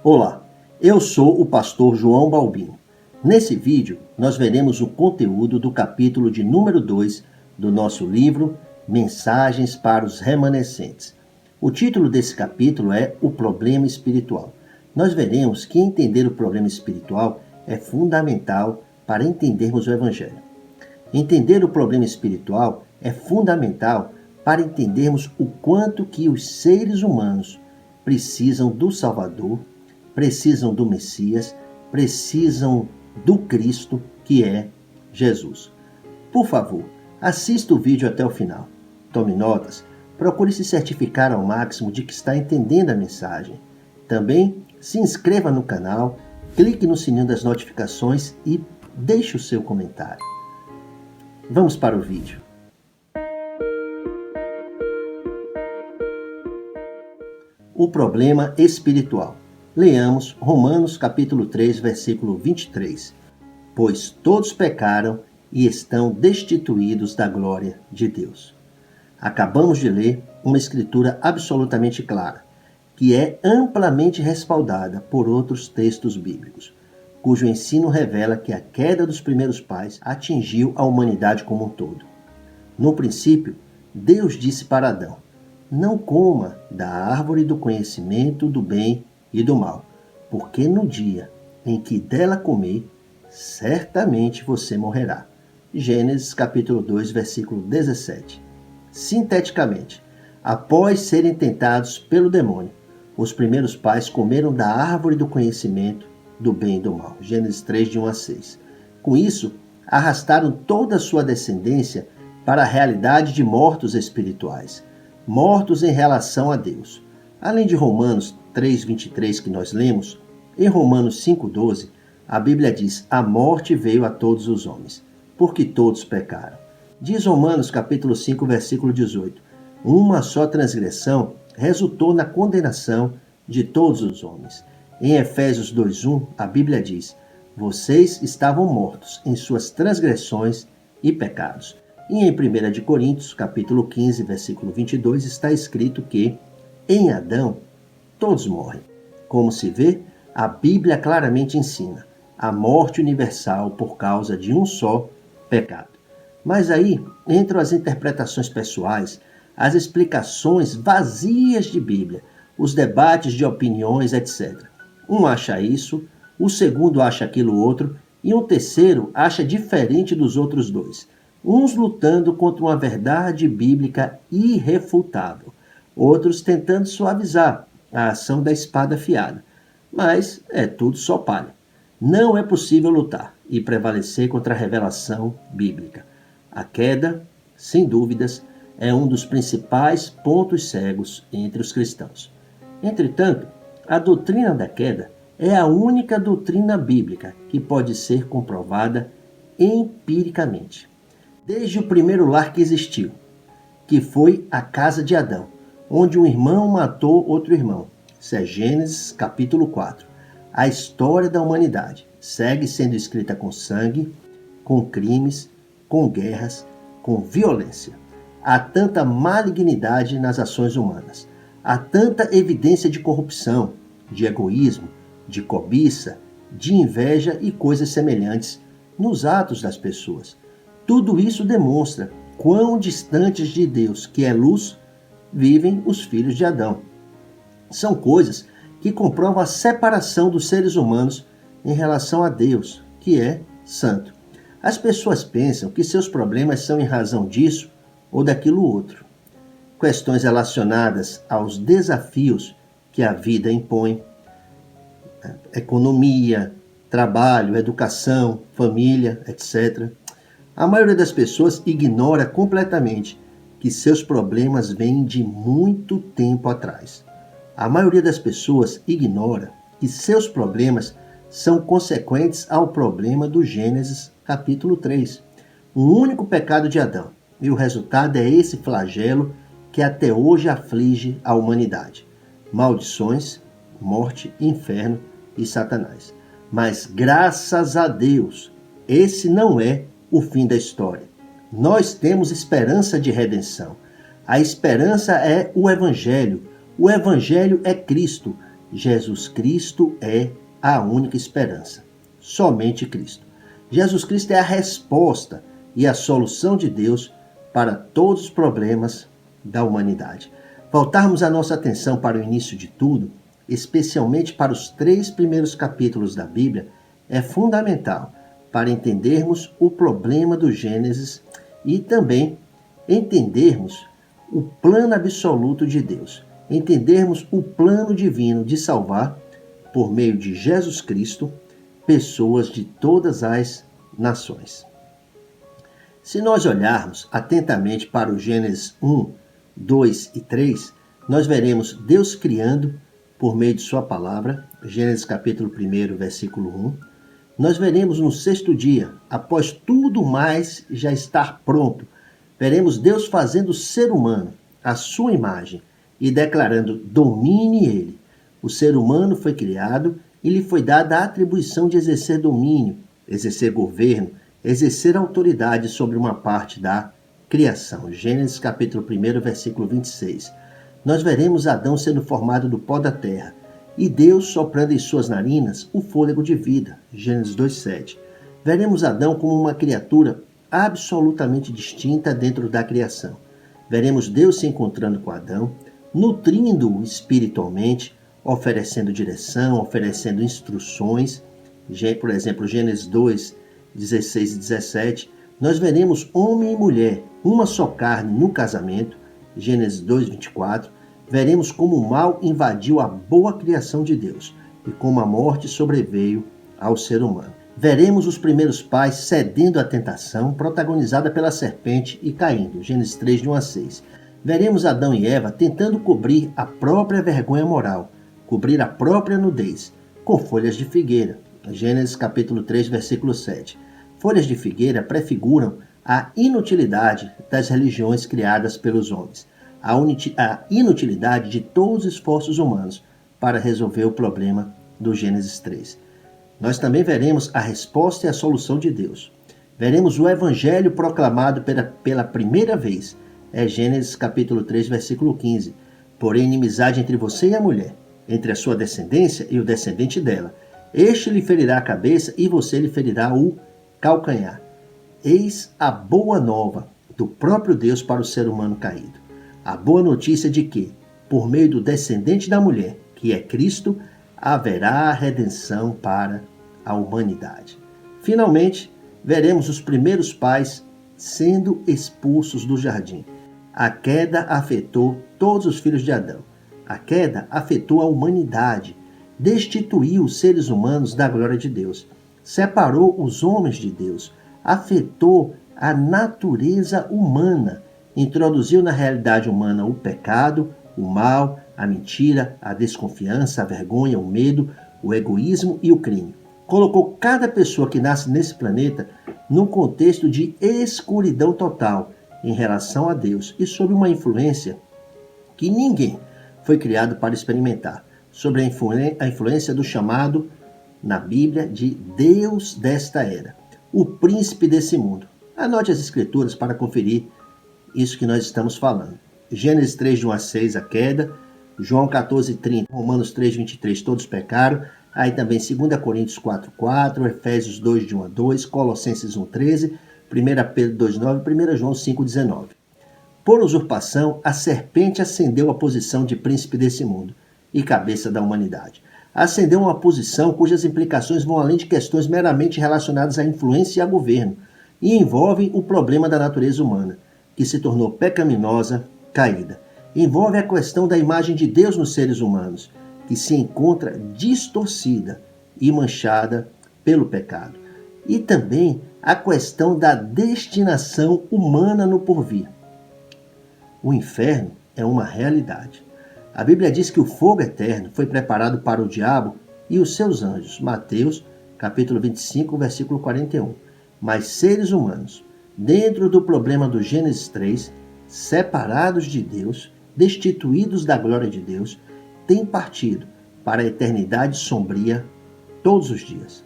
Olá, eu sou o pastor João Balbino. Nesse vídeo, nós veremos o conteúdo do capítulo de número 2 do nosso livro Mensagens para os Remanescentes. O título desse capítulo é O Problema Espiritual. Nós veremos que entender o problema espiritual é fundamental para entendermos o Evangelho. Entender o problema espiritual é fundamental para entendermos o quanto que os seres humanos precisam do Salvador, precisam do Messias, precisam do Cristo, que é Jesus. Por favor, assista o vídeo até o final. Tome notas, procure se certificar ao máximo de que está entendendo a mensagem. Também se inscreva no canal, clique no sininho das notificações e deixe o seu comentário. Vamos para o vídeo. O problema espiritual. Leamos Romanos capítulo 3, versículo 23. Pois todos pecaram e estão destituídos da glória de Deus. Acabamos de ler uma escritura absolutamente clara, que é amplamente respaldada por outros textos bíblicos, cujo ensino revela que a queda dos primeiros pais atingiu a humanidade como um todo. No princípio, Deus disse para Adão: não coma da árvore do conhecimento do bem e do mal, porque no dia em que dela comer, certamente você morrerá. Gênesis capítulo 2, versículo 17. Sinteticamente, após serem tentados pelo demônio, os primeiros pais comeram da árvore do conhecimento do bem e do mal. Gênesis 3, de 1 a 6. Com isso, arrastaram toda a sua descendência para a realidade de mortos espirituais, mortos em relação a Deus. Além de Romanos 3:23 que nós lemos, em Romanos 5:12, a Bíblia diz: a morte veio a todos os homens, porque todos pecaram. Diz Romanos capítulo 5, versículo 18, uma só transgressão resultou na condenação de todos os homens. Em Efésios 2:1, a Bíblia diz: vocês estavam mortos em suas transgressões e pecados. E em 1 de Coríntios, capítulo 15, versículo 22, está escrito que em Adão todos morrem. Como se vê, a Bíblia claramente ensina a morte universal por causa de um só pecado. Mas aí entram as interpretações pessoais, as explicações vazias de Bíblia, os debates de opiniões, etc. Um acha isso, o segundo acha aquilo outro, e um terceiro acha diferente dos outros dois. Uns lutando contra uma verdade bíblica irrefutável, outros tentando suavizar a ação da espada afiada. Mas é tudo só palha. Não é possível lutar e prevalecer contra a revelação bíblica. A queda, sem dúvidas, é um dos principais pontos cegos entre os cristãos. Entretanto, a doutrina da queda é a única doutrina bíblica que pode ser comprovada empiricamente. Desde o primeiro lar que existiu, que foi a casa de Adão, onde um irmão matou outro irmão. Isso é Gênesis capítulo 4. A história da humanidade segue sendo escrita com sangue, com crimes, com guerras, com violência. Há tanta malignidade nas ações humanas. Há tanta evidência de corrupção, de egoísmo, de cobiça, de inveja e coisas semelhantes nos atos das pessoas. Tudo isso demonstra quão distantes de Deus, que é luz, vivem os filhos de Adão. São coisas que comprovam a separação dos seres humanos em relação a Deus, que é santo. As pessoas pensam que seus problemas são em razão disso ou daquilo outro. Questões relacionadas aos desafios que a vida impõe, economia, trabalho, educação, família, etc. A maioria das pessoas ignora completamente que seus problemas vêm de muito tempo atrás. A maioria das pessoas ignora que seus problemas são consequentes ao problema do Gênesis capítulo 3. Um único pecado de Adão. E o resultado é esse flagelo que até hoje aflige a humanidade. Maldições, morte, inferno e Satanás. Mas graças a Deus, esse não é o fim da história. Nós temos esperança de redenção. A esperança é o Evangelho. O Evangelho é Cristo. Jesus Cristo é a única esperança. Somente Cristo. Jesus Cristo é a resposta e a solução de Deus para todos os problemas da humanidade. Voltarmos a nossa atenção para o início de tudo, especialmente para os 3 primeiros capítulos da Bíblia, é fundamental para entendermos o problema do Gênesis e também entendermos o plano absoluto de Deus, entendermos o plano divino de salvar, por meio de Jesus Cristo, pessoas de todas as nações. Se nós olharmos atentamente para o Gênesis 1, 2 e 3, nós veremos Deus criando por meio de sua palavra, Gênesis capítulo 1, versículo 1. Nós veremos no 6º dia, após tudo mais já estar pronto, veremos Deus fazendo o ser humano, à sua imagem, e declarando: domine ele. O ser humano foi criado e lhe foi dada a atribuição de exercer domínio, exercer governo, exercer autoridade sobre uma parte da criação. Gênesis capítulo 1, versículo 26. Nós veremos Adão sendo formado do pó da terra e Deus soprando em suas narinas o fôlego de vida. Gênesis 2:7. Veremos Adão como uma criatura absolutamente distinta dentro da criação. Veremos Deus se encontrando com Adão, nutrindo-o espiritualmente, oferecendo direção, oferecendo instruções. Por exemplo, Gênesis 2, 16 e 17. Nós veremos homem e mulher, uma só carne no casamento. Gênesis 2, 24. Veremos como o mal invadiu a boa criação de Deus e como a morte sobreveio ao ser humano. Veremos os primeiros pais cedendo à tentação, protagonizada pela serpente e caindo. Gênesis 3, de 1 a 6. Veremos Adão e Eva tentando cobrir a própria vergonha moral, cobrir a própria nudez, com folhas de figueira. Gênesis capítulo 3, versículo 7. Folhas de figueira prefiguram a inutilidade das religiões criadas pelos homens, a inutilidade de todos os esforços humanos para resolver o problema do Gênesis 3. Nós também veremos a resposta e a solução de Deus. Veremos o evangelho proclamado pela primeira vez. É Gênesis capítulo 3, versículo 15. Porém, inimizade entre você e a mulher, entre a sua descendência e o descendente dela. Este lhe ferirá a cabeça e você lhe ferirá o calcanhar. Eis a boa nova do próprio Deus para o ser humano caído. A boa notícia de que, por meio do descendente da mulher, que é Cristo, haverá redenção para a humanidade. Finalmente, veremos os primeiros pais sendo expulsos do jardim. A queda afetou todos os filhos de Adão. A queda afetou a humanidade, destituiu os seres humanos da glória de Deus, separou os homens de Deus, afetou a natureza humana, introduziu na realidade humana o pecado, o mal, a mentira, a desconfiança, a vergonha, o medo, o egoísmo e o crime. Colocou cada pessoa que nasce nesse planeta num contexto de escuridão total em relação a Deus e sob uma influência que ninguém foi criado para experimentar, sobre a influência do chamado na Bíblia de Deus desta era, o príncipe desse mundo. Anote as escrituras para conferir isso que nós estamos falando. Gênesis 3, de 1 a 6, a queda. João 14, 30, Romanos 3, 23, todos pecaram. Aí também 2 Coríntios 4, 4, Efésios 2, de 1 a 2, Colossenses 1, 13, 1 Pedro 2, 9, 1 João 5, 19. Por usurpação, a serpente ascendeu a posição de príncipe desse mundo e cabeça da humanidade. Ascendeu uma posição cujas implicações vão além de questões meramente relacionadas à influência e a governo, e envolvem o problema da natureza humana, que se tornou pecaminosa, caída. Envolve a questão da imagem de Deus nos seres humanos, que se encontra distorcida e manchada pelo pecado. E também a questão da destinação humana no porvir. O inferno é uma realidade. A Bíblia diz que o fogo eterno foi preparado para o diabo e os seus anjos. Mateus, capítulo 25, versículo 41. Mas seres humanos, dentro do problema do Gênesis 3, separados de Deus, destituídos da glória de Deus, têm partido para a eternidade sombria todos os dias.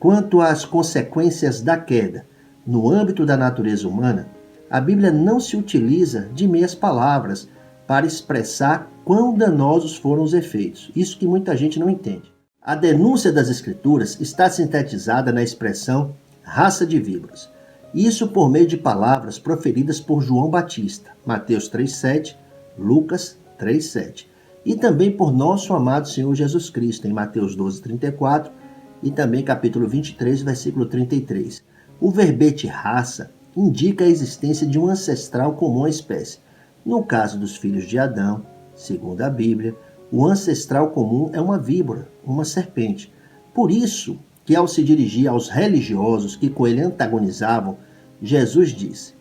Quanto às consequências da queda no âmbito da natureza humana, a Bíblia não se utiliza de meias palavras para expressar quão danosos foram os efeitos. Isso que muita gente não entende. A denúncia das Escrituras está sintetizada na expressão raça de víboras. Isso por meio de palavras proferidas por João Batista, Mateus 3,7, Lucas 3,7. E também por nosso amado Senhor Jesus Cristo, em Mateus 12,34 e também capítulo 23, versículo 33. O verbete raça indica a existência de um ancestral comum à espécie. No caso dos filhos de Adão, segundo a Bíblia, o ancestral comum é uma víbora, uma serpente. Por isso que ao se dirigir aos religiosos que com ele antagonizavam, Jesus disse: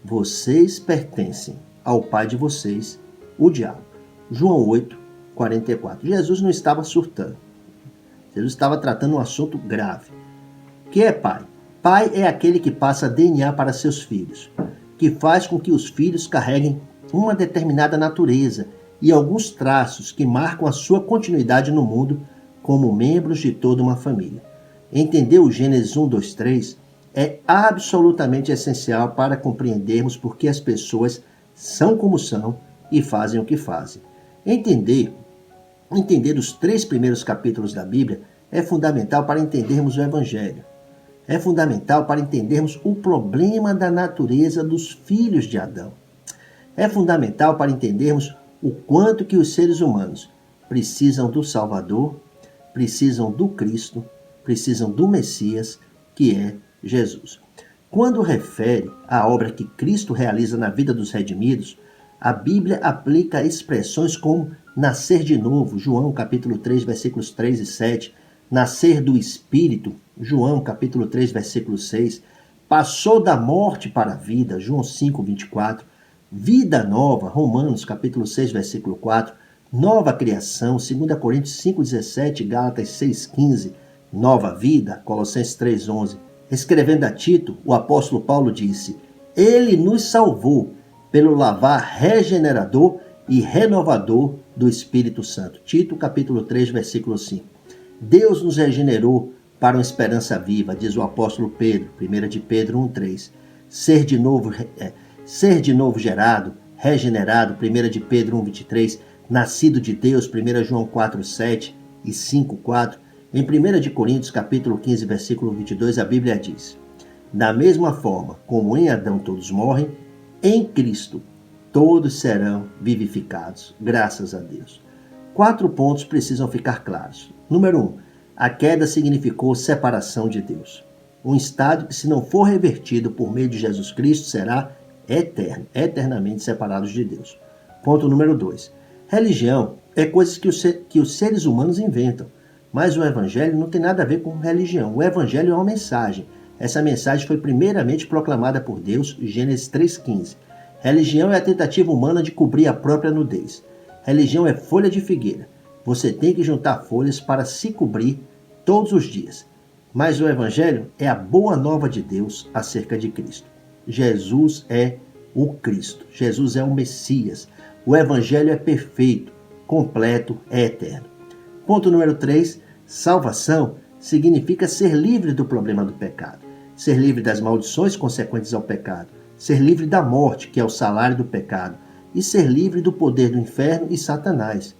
vocês pertencem ao pai de vocês, o diabo. João 8, 44. Jesus não estava surtando. Jesus estava tratando um assunto grave. O que é pai? Pai é aquele que passa DNA para seus filhos, que faz com que os filhos carreguem uma determinada natureza e alguns traços que marcam a sua continuidade no mundo como membros de toda uma família. Entender o Gênesis 1, 2, 3 é absolutamente essencial para compreendermos por que as pessoas são como são e fazem o que fazem. Entender os 3 primeiros capítulos da Bíblia é fundamental para entendermos o Evangelho. É fundamental para entendermos o problema da natureza dos filhos de Adão. É fundamental para entendermos o quanto que os seres humanos precisam do Salvador, precisam do Cristo, precisam do Messias, que é Jesus. Quando refere à obra que Cristo realiza na vida dos redimidos, a Bíblia aplica expressões como nascer de novo, João capítulo 3, versículos 3 e 7, nascer do Espírito, João capítulo 3, versículo 6, passou da morte para a vida, João 5, 24, vida nova, Romanos capítulo 6, versículo 4, nova criação, 2 Coríntios 5, 17, Gálatas 6, 15, nova vida, Colossenses 3, 11. Escrevendo a Tito, o apóstolo Paulo disse: ele nos salvou pelo lavar regenerador e renovador do Espírito Santo. Tito capítulo 3, versículo 5. Deus nos regenerou para uma esperança viva, diz o apóstolo Pedro, 1 de Pedro 1, 3. Ser de novo gerado, regenerado, 1 de Pedro 1, 23. Nascido de Deus, 1 João 4, 7 e 5, 4. Em 1 de Coríntios capítulo 15, versículo 22, a Bíblia diz: da mesma forma como em Adão todos morrem, em Cristo todos serão vivificados, graças a Deus. 4 pontos precisam ficar claros. Número 1. A queda significou separação de Deus. Um estado que, se não for revertido por meio de Jesus Cristo, será eterno, eternamente separados de Deus. Ponto número 2. Religião é coisas que os seres humanos inventam, mas o Evangelho não tem nada a ver com religião. O Evangelho é uma mensagem. Essa mensagem foi primeiramente proclamada por Deus, Gênesis 3,15. Religião é a tentativa humana de cobrir a própria nudez. Religião é folha de figueira. Você tem que juntar folhas para se cobrir todos os dias. Mas o Evangelho é a boa nova de Deus acerca de Cristo. Jesus é o Cristo. Jesus é o Messias. O Evangelho é perfeito, completo, é eterno. Ponto número 3. Salvação significa ser livre do problema do pecado. Ser livre das maldições consequentes ao pecado. Ser livre da morte, que é o salário do pecado. E ser livre do poder do inferno e Satanás.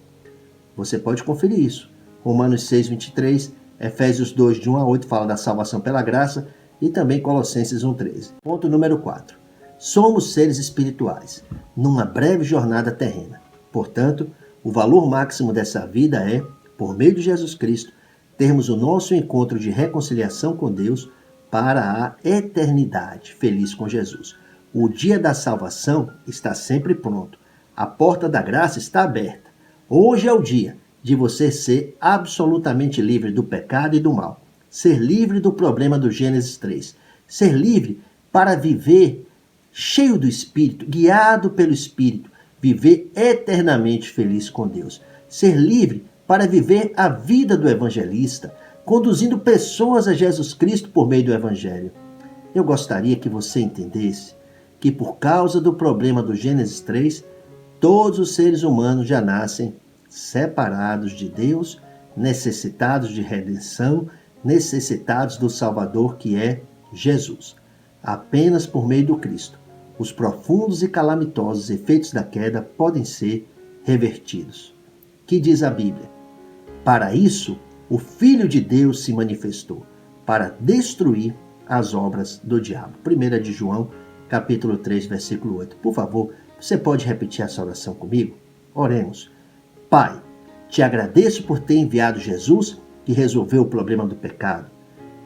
Você pode conferir isso. Romanos 6, 23, Efésios 2, de 1 a 8, fala da salvação pela graça, e também Colossenses 1, 13. Ponto número 4. Somos seres espirituais, numa breve jornada terrena. Portanto, o valor máximo dessa vida é, por meio de Jesus Cristo, termos o nosso encontro de reconciliação com Deus para a eternidade, feliz com Jesus. O dia da salvação está sempre pronto. A porta da graça está aberta. Hoje é o dia de você ser absolutamente livre do pecado e do mal. Ser livre do problema do Gênesis 3. Ser livre para viver cheio do Espírito, guiado pelo Espírito. Viver eternamente feliz com Deus. Ser livre para viver a vida do evangelista, conduzindo pessoas a Jesus Cristo por meio do Evangelho. Eu gostaria que você entendesse que por causa do problema do Gênesis 3, todos os seres humanos já nascem separados de Deus, necessitados de redenção, necessitados do Salvador que é Jesus. Apenas por meio do Cristo, os profundos e calamitosos efeitos da queda podem ser revertidos. Que diz a Bíblia? Para isso, o Filho de Deus se manifestou, para destruir as obras do diabo. 1 de João, capítulo 3, versículo 8. Por favor, você pode repetir essa oração comigo? Oremos. Pai, te agradeço por ter enviado Jesus, que resolveu o problema do pecado,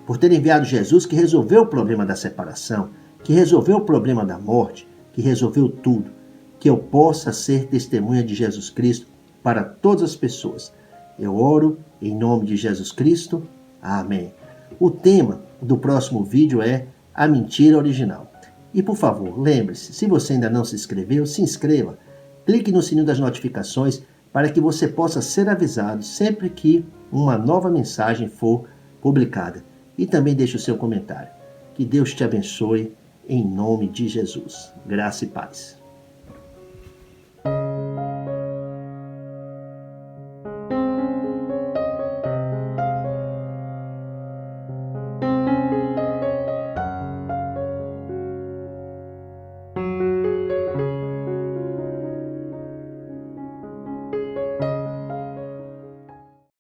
por ter enviado Jesus, que resolveu o problema da separação, que resolveu o problema da morte, que resolveu tudo, que eu possa ser testemunha de Jesus Cristo para todas as pessoas. Eu oro em nome de Jesus Cristo. Amém. O tema do próximo vídeo é a mentira original. E por favor, lembre-se, se você ainda não se inscreveu, se inscreva. Clique no sininho das notificações para que você possa ser avisado sempre que uma nova mensagem for publicada. E também deixe o seu comentário. Que Deus te abençoe em nome de Jesus. Graça e paz.